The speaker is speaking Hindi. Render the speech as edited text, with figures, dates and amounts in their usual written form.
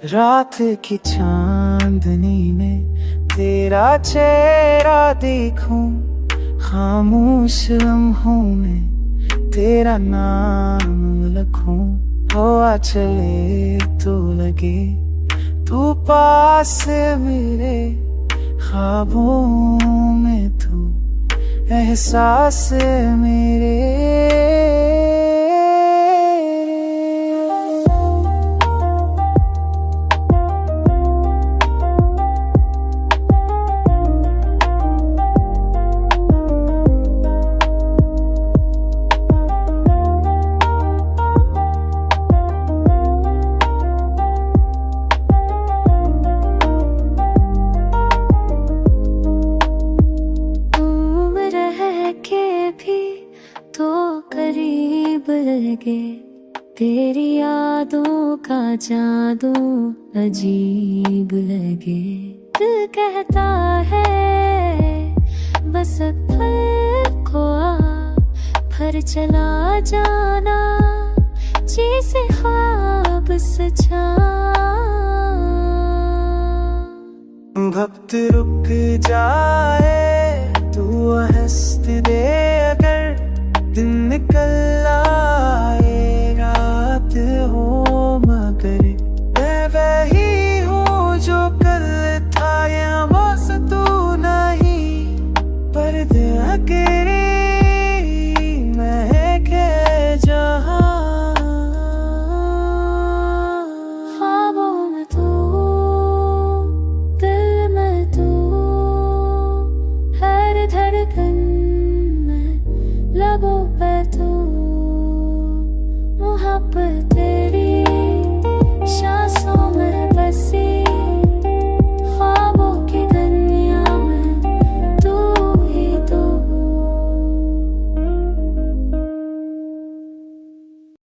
रात की चांदनी में तेरा चेहरा देखूं, खामोश लम्हों में तेरा नाम लिखूं। हवा चले तो लगे तू पास मेरे, ख्वाबों में तू एहसास मेरे। तो करीब लगे तेरी यादों का जादू अजीब लगे। दिल कहता है बस पल को आ, फिर चला जाना जैसे ख्वाब सचा। वक्त रुक जाए तू हंस दे, अगर दिन निकल आए रात हो, मगर मैं वही हूँ जो कल था, या बस तू नहीं पर अकेली महके जहाँ। ख्वाबों में तू, दिल में तू, हर धड़कन में लबों पे तू, मोहब्बत